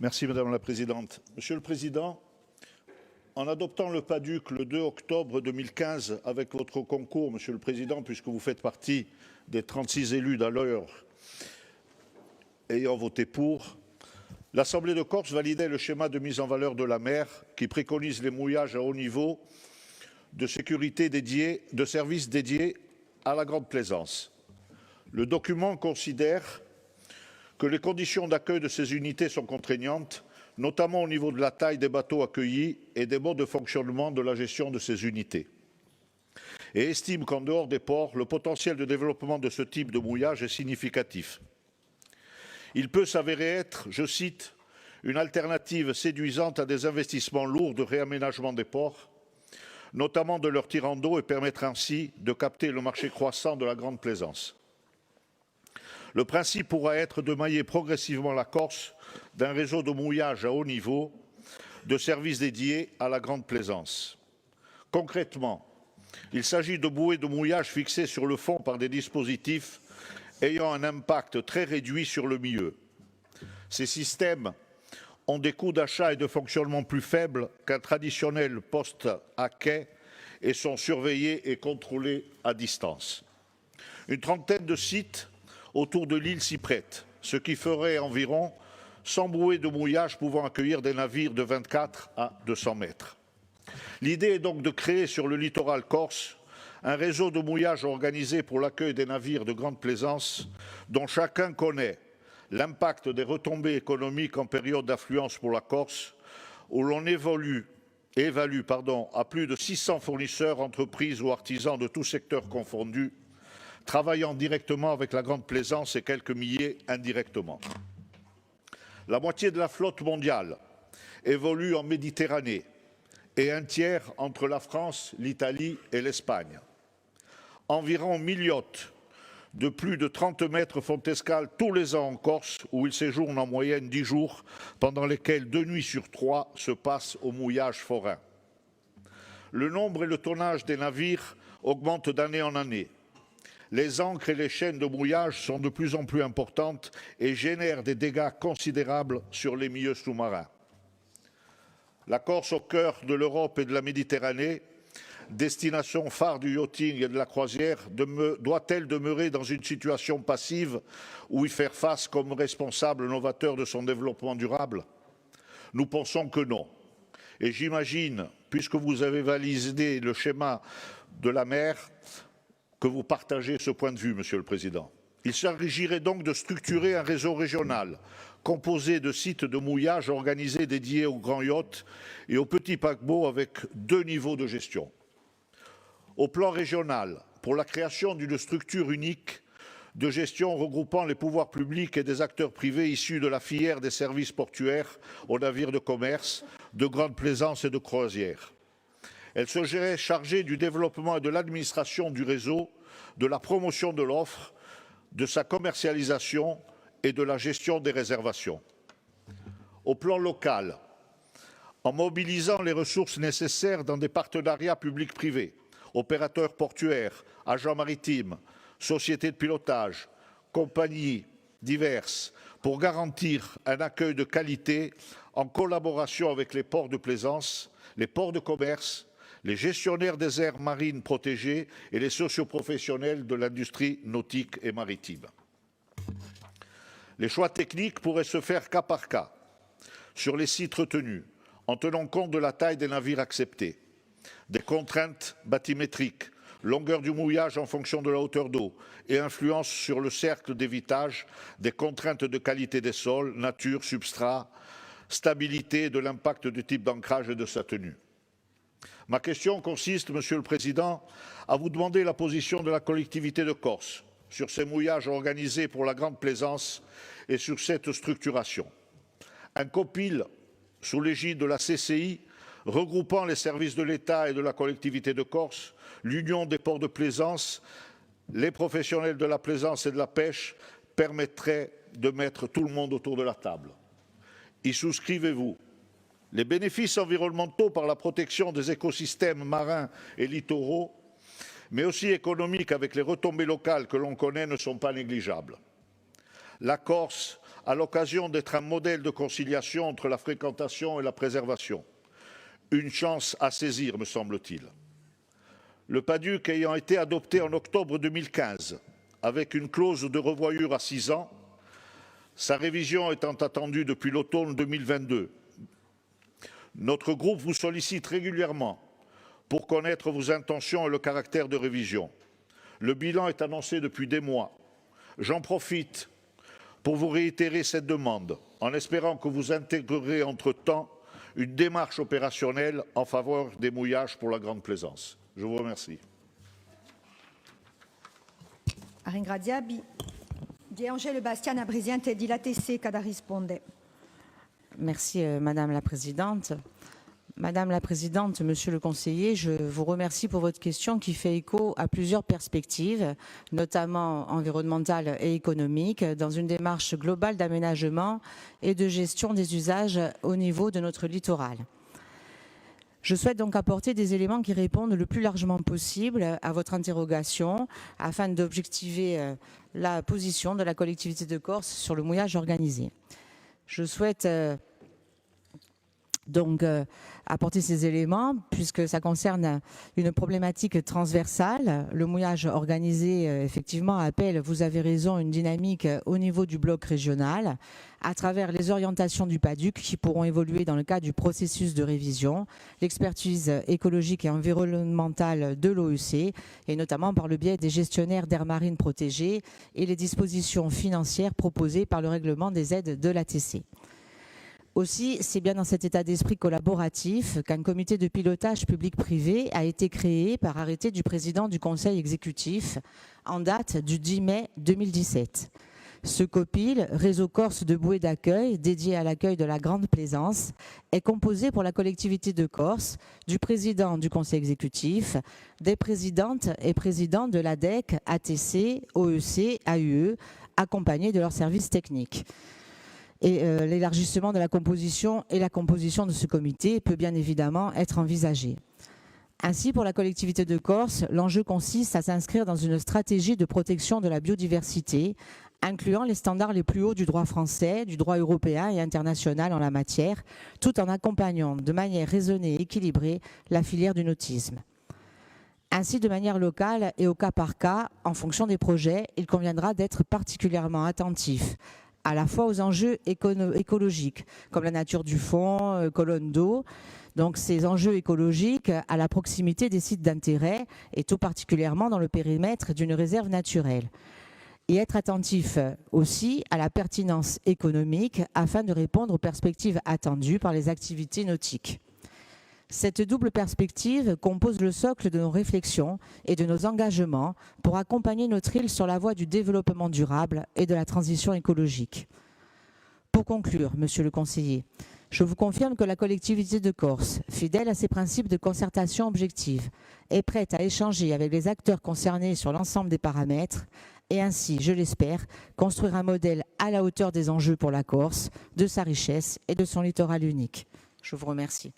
Merci Madame la Présidente. Monsieur le Président, en adoptant le PADUC le 2 octobre 2015, avec votre concours, Monsieur le Président, puisque vous faites partie des 36 élus d'alors ayant voté pour, l'Assemblée de Corse validait le schéma de mise en valeur de la mer qui préconise les mouillages à haut niveau de sécurité dédiés, de services dédiés à la grande plaisance. Le document considère que les conditions d'accueil de ces unités sont contraignantes, notamment au niveau de la taille des bateaux accueillis et des modes de fonctionnement de la gestion de ces unités. Et estime qu'en dehors des ports, le potentiel de développement de ce type de mouillage est significatif. Il peut s'avérer être, je cite, une alternative séduisante à des investissements lourds de réaménagement des ports, notamment de leur tirant d'eau, et permettre ainsi de capter le marché croissant de la grande plaisance. Le principe pourra être de mailler progressivement la Corse d'un réseau de mouillage à haut niveau, de services dédiés à la grande plaisance. Concrètement, il s'agit de bouées de mouillage fixées sur le fond par des dispositifs ayant un impact très réduit sur le milieu. Ces systèmes ont des coûts d'achat et de fonctionnement plus faibles qu'un traditionnel poste à quai et sont surveillés et contrôlés à distance. Une trentaine de sites autour de l'île s'y prêtent, ce qui ferait environ 100 bouées de mouillage pouvant accueillir des navires de 24 à 200 mètres. L'idée est donc de créer sur le littoral corse un réseau de mouillage organisé pour l'accueil des navires de grande plaisance dont chacun connaît l'impact des retombées économiques en période d'affluence pour la Corse, où l'on évalue à plus de 600 fournisseurs, entreprises ou artisans de tous secteurs confondus, travaillant directement avec la grande plaisance et quelques milliers indirectement. La moitié de la flotte mondiale évolue en Méditerranée et un tiers entre la France, l'Italie et l'Espagne. Environ 1000 yachts de plus de 30 mètres font escale tous les ans en Corse, où ils séjournent en moyenne 10 jours, pendant lesquels 2 nuits sur 3 se passent au mouillage forain. Le nombre et le tonnage des navires augmentent d'année en année. Les ancres et les chaînes de mouillage sont de plus en plus importantes et génèrent des dégâts considérables sur les milieux sous-marins. La Corse, au cœur de l'Europe et de la Méditerranée, destination phare du yachting et de la croisière, doit-elle demeurer dans une situation passive ou y faire face comme responsable novateur de son développement durable? Nous pensons que non. Et j'imagine, puisque vous avez validé le schéma de la mer, que vous partagez ce point de vue, Monsieur le Président. Il s'agirait donc de structurer un réseau régional composé de sites de mouillage organisés dédiés aux grands yachts et aux petits paquebots avec 2 niveaux de gestion. Au plan régional, pour la création d'une structure unique de gestion regroupant les pouvoirs publics et des acteurs privés issus de la filière des services portuaires aux navires de commerce, de grande plaisance et de croisière. Elle serait chargée du développement et de l'administration du réseau, de la promotion de l'offre, de sa commercialisation et de la gestion des réservations. Au plan local, en mobilisant les ressources nécessaires dans des partenariats publics-privés, opérateurs portuaires, agents maritimes, sociétés de pilotage, compagnies diverses, pour garantir un accueil de qualité en collaboration avec les ports de plaisance, les ports de commerce, les gestionnaires des aires marines protégées et les socioprofessionnels de l'industrie nautique et maritime. Les choix techniques pourraient se faire cas par cas sur les sites retenus, en tenant compte de la taille des navires acceptés, des contraintes bathymétriques, longueur du mouillage en fonction de la hauteur d'eau et influence sur le cercle d'évitage, des contraintes de qualité des sols, nature, substrat, stabilité de l'impact du type d'ancrage et de sa tenue. Ma question consiste, Monsieur le Président, à vous demander la position de la collectivité de Corse sur ces mouillages organisés pour la grande plaisance et sur cette structuration. Un copil sous l'égide de la CCI, regroupant les services de l'État et de la collectivité de Corse, l'Union des ports de plaisance, les professionnels de la plaisance et de la pêche, permettrait de mettre tout le monde autour de la table. Y souscrivez-vous? Les bénéfices environnementaux par la protection des écosystèmes marins et littoraux, mais aussi économiques avec les retombées locales que l'on connaît, ne sont pas négligeables. La Corse à l'occasion d'être un modèle de conciliation entre la fréquentation et la préservation. Une chance à saisir, me semble-t-il. Le PADUC ayant été adopté en octobre 2015, avec une clause de revoyure à 6 ans, sa révision étant attendue depuis l'automne 2022. Notre groupe vous sollicite régulièrement pour connaître vos intentions et le caractère de révision. Le bilan est annoncé depuis des mois. J'en profite pour vous réitérer cette demande, en espérant que vous intégrerez entre-temps une démarche opérationnelle en faveur des mouillages pour la Grande Plaisance. Je vous remercie. Merci Madame la Présidente. Madame la Présidente, Monsieur le Conseiller, je vous remercie pour votre question qui fait écho à plusieurs perspectives, notamment environnementales et économiques, dans une démarche globale d'aménagement et de gestion des usages au niveau de notre littoral. Je souhaite donc apporter des éléments qui répondent le plus largement possible à votre interrogation afin d'objectiver la position de la collectivité de Corse sur le mouillage organisé. Je souhaite donc apporter ces éléments puisque ça concerne une problématique transversale. Le mouillage organisé effectivement appelle, vous avez raison, une dynamique au niveau du bloc régional à travers les orientations du PADUC qui pourront évoluer dans le cadre du processus de révision, l'expertise écologique et environnementale de l'OEC et notamment par le biais des gestionnaires d'aires marines protégées et les dispositions financières proposées par le règlement des aides de l'ATC. Aussi, c'est bien dans cet état d'esprit collaboratif qu'un comité de pilotage public-privé a été créé par arrêté du président du Conseil exécutif en date du 10 mai 2017. Ce COPIL, Réseau Corse de bouées d'accueil, dédié à l'accueil de la Grande Plaisance, est composé pour la collectivité de Corse du président du Conseil exécutif, des présidentes et présidents de l'ADEC, ATC, OEC, AUE, accompagnés de leurs services techniques. Et l'élargissement de la composition et la composition de ce comité peut bien évidemment être envisagé. Ainsi, pour la collectivité de Corse, l'enjeu consiste à s'inscrire dans une stratégie de protection de la biodiversité, incluant les standards les plus hauts du droit français, du droit européen et international en la matière, tout en accompagnant de manière raisonnée et équilibrée la filière du nautisme. Ainsi, de manière locale et au cas par cas, en fonction des projets, il conviendra d'être particulièrement attentif à la fois aux enjeux écologiques, comme la nature du fond, colonnes d'eau. Donc ces enjeux écologiques à la proximité des sites d'intérêt et tout particulièrement dans le périmètre d'une réserve naturelle. Et être attentif aussi à la pertinence économique afin de répondre aux perspectives attendues par les activités nautiques. Cette double perspective compose le socle de nos réflexions et de nos engagements pour accompagner notre île sur la voie du développement durable et de la transition écologique. Pour conclure, Monsieur le Conseiller, je vous confirme que la collectivité de Corse, fidèle à ses principes de concertation objective, est prête à échanger avec les acteurs concernés sur l'ensemble des paramètres et ainsi, je l'espère, construire un modèle à la hauteur des enjeux pour la Corse, de sa richesse et de son littoral unique. Je vous remercie.